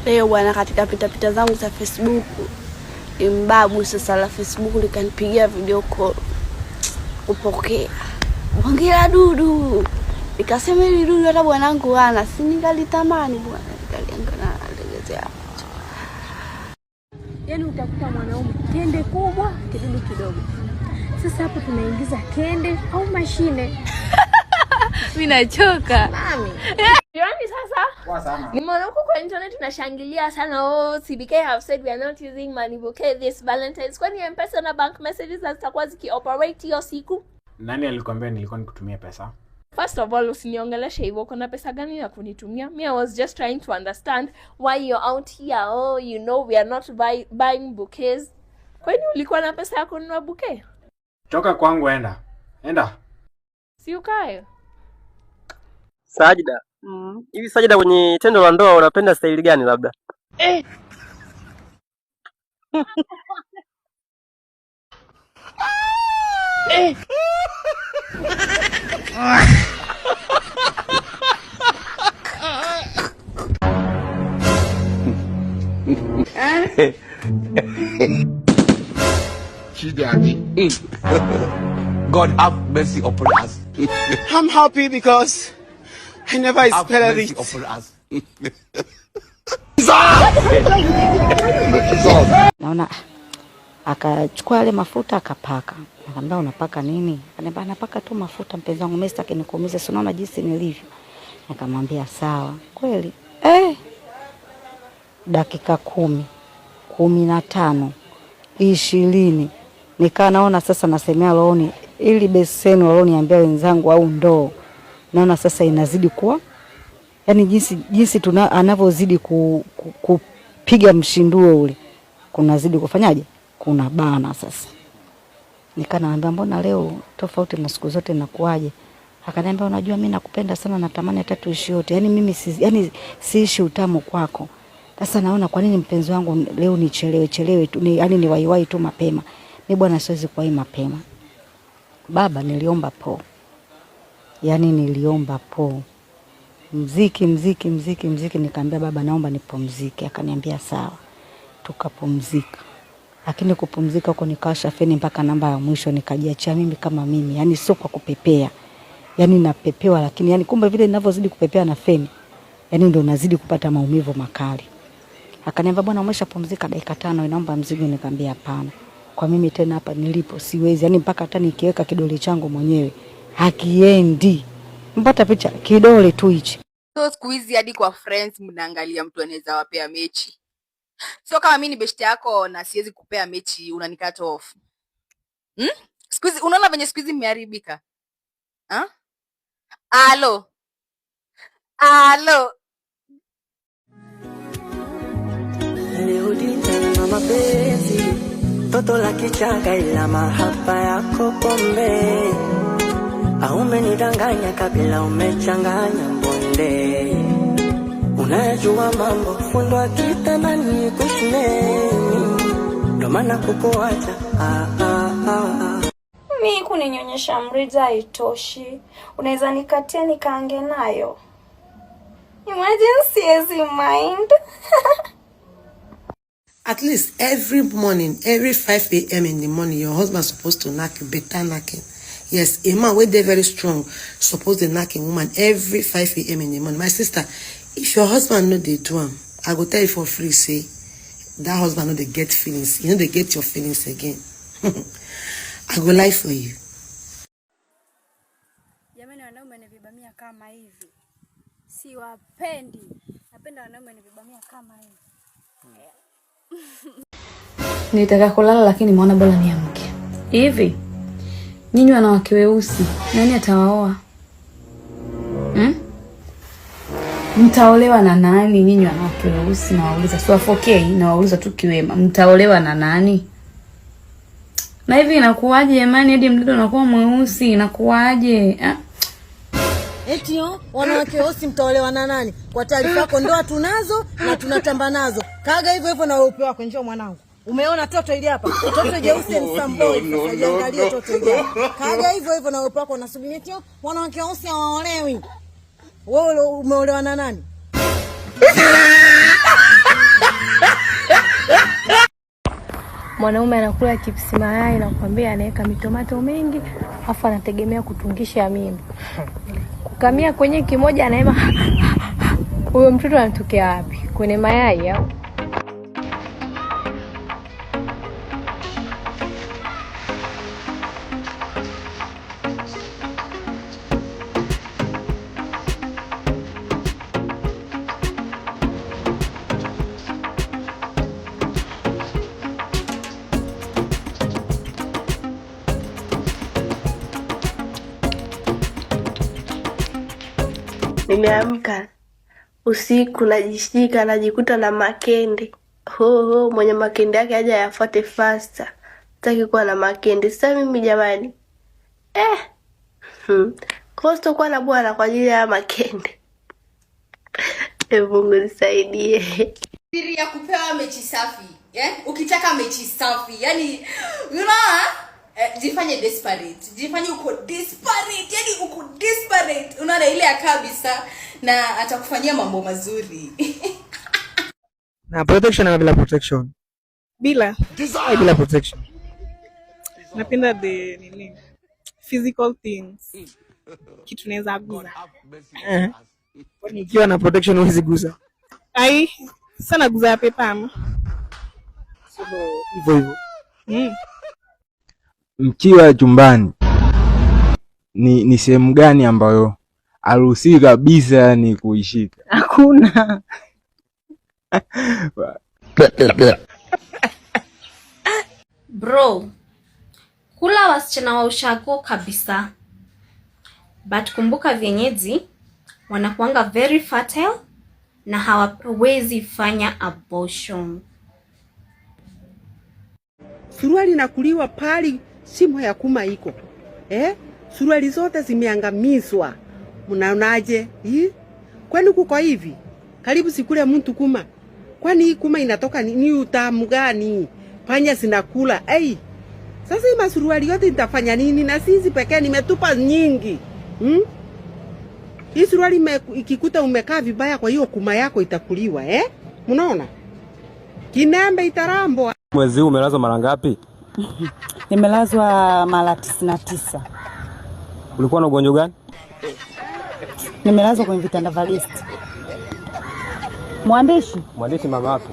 Leo bwana, katika pita zangu za Facebook, imbabu sasa la Facebook likanipigia video call. Kupokea. Ongea dudu. Nikasema ile dudu hata bwanangu hana, si ningalitamani bwana, nikaliangana alegezea. Yaani utakuta mwanaume kende kubwa, kidudu kidogo. Sasa hapo tunaingiza kende au mashine? Mimi nachoka. Mami. Yaani sasa kwa sana. Nimeona huko kwa internet tunashangilia sana, oh CBK have said we are not using money bouquet this Valentine's. Kwani M-Pesa na bank messages zitakuwa zikioperate hiyo siku? Nani alikwambia nilikuwa nikutumia pesa? First of all, usiniongeleshe hivyo. Kuna pesa gani ya kunitumia? Me, I was just trying to understand why you're out here. Oh, you know we are not buying bouquets. Kwani ulikuwa na pesa ya kununua bouquet? Toka kwangu, enda. Enda. Si ukae. Sajida. Hivi Sajida, kwenye tendo la ndoa unapenda style gani labda? God have mercy upon us. I'm happy because I never expected it. Upon us. Naona akachukua yale mafuta akapaka. Nikamwambia unapaka nini? Akaniambia napaka tu mafuta mpenzi wangu, mimi sitaki nikuumize, si unaona jinsi nilivyo. Nikamwambia sawa. Kweli dakika 10, 15, 20 nikaa naona sasa nasemea rohoni, ili beseni waloniambia wenzangu au ndoo, naona sasa inazidi kuwa yani jinsi anavyozidi kupiga mshinduo ule, kunazidi kufanyaje, kuna bana sasa. Nikanaambia mbona leo tofauti na siku zote nakuaje? Akaniambia unajua mimi nakupenda sana, natamani hata tuishi yote, yani mimi siishi utamu kwako. Sasa naona kwa nini mpenzi wangu leo nichelewe tu, yani niwaiwai tu mapema. Mimi bwana siwezi kuwai mapema. Baba niliomba po. Yani niliomba po. Mziki nikamwambia baba naomba nipumzike. Akaniambia sawa. Tukapumzika. Lakini kupumzika huko nikawasha feni mpaka namba ya mwisho, nikajiachia mimi kama mimi. Yani sio kwa kupepea. Yani napepewa, lakini yani kumbe vile ninavyozidi kupepea na feni, yani ndio nazidi kupata maumivu makali. Akaniambia bwana umeshapumzika dakika 5, inaomba mzigo. Nikamwambia hapana. Kwa mimi tena hapa nilipo siwezi, yani mpaka hata nikiweka kidole changu mwenyewe hakiendi. Mpata picha kidole tu hichi. So squeeze hadi kwa friends mnaangalia mtu anaweza wapea mechi. So kama mimi ni best yako na siwezi kupea mechi, unanikata off. Squeeze, unaona venye squeeze imeharibika? Alo. Leo tena mama penzi, toto la kichanga ila mahaba yako pombe. Umenidanganya kabla umechanganya mbonde. Unajua mambo fundwa kitandani kushuneni, ndo maana kukuacha Mimi kuninyonyesha mrija haitoshi. Unaweza nikatia nikaange nayo. Imagine siezi mind. At least every morning, every 5 a.m. in the morning, your husband's supposed to knock you, better knocking. Yes, a man where they're very strong, supposed to knock a woman every 5 a.m. in the morning. My sister, if your husband know they do him, I go tell you for free, say, that husband know they get feelings. You know they get your feelings again. I go lie for you. Jamani, wanaume wanavibamia kama hivi. Si wapendi. Napenda wanaume wanavibamia kama hivi. Nilitaka kulala lakini nimeona bora niamke. Hivi nyinyi wanawake weusi, nani atawaoa? Mtaolewa na nani nyinyi wanawake weusi? Na wauliza sio 4K, na wauliza tu kiwema. Mtaolewa na nani? Na hivi inakuaje jamani, hadi mtoto anakuwa mweusi inakuaje? Eti wanawake weusi mtaolewa na nani? Kwa taarifa yako ndoa tunazo na tunatamba nazo. Kaga hivyo na weupe wako, njoo mwanangu. Umeona toto ile hapa? Toto jeusi ni samboi. Angalia toto ile. Kaga hivyo na weupe wako, unasubiri eti wanawake weusi hawaolewi. Wewe umeolewa na nani? mwanaume anakula chipsi mayai na kukwambia anaweka mitomato mengi, afu anategemea kutungisha mimba. Kukamia kwenye kimoja anaema huyo mtoto anatokea wapi? Kwenye mayai au? Nimeamka usiku najishika najikuta na makende. Mwenye makende yake aje yafuate faster. Sitaki kuwa na makende. Sasa mimi jamani. Kosto kwa na bwana kwa ajili ya makende. Mungu nisaidie. Siri ya kupewa mechi safi. Ukitaka mechi safi. Yani you know, jifanye desperate. Jifanye uko desperate. Yani uko desperate. Unaona ile ya kabisa na atakufanyia mambo mazuri. Na protection na bila protection. Bila protection. Napenda the physical things. Kitu naweza guza. Kwani ukiwa na protection huwezi guza? Ai, sana guza ya pepa ama. Hivyo. Mkiwa chumbani ni sehemu gani ambayo haruhusiwi kabisa yani kuishika? Hakuna. Bro, kula wasichana wa ushago kabisa. But kumbuka vienyeji wanakuanga very fertile na hawawezi fanya abortion. Suruali nakuliwa pali shimo ya kuma iko. Suruali zote zimeangamizwa. Mnaonaje? Kwani kuko hivi? Karibu sikule mtu kuma. Kwani hii kuma inatoka ni utamu gani? Panya zinakula. Sasa hii masuruali yote nitafanya nini? Na sisi pekee nimetupa nyingi. Hii suruali ikikuta umekaa vibaya kwa hiyo kuma yako itakuliwa, Mnaona? Kinembe itarambo. Mwezi huu umelazwa mara ngapi? Nimelazwa mara 99. Ulikuwa na ugonjwa gani? Nimelazwa kwenye vitanda vya guest. Mwandishi mama yako.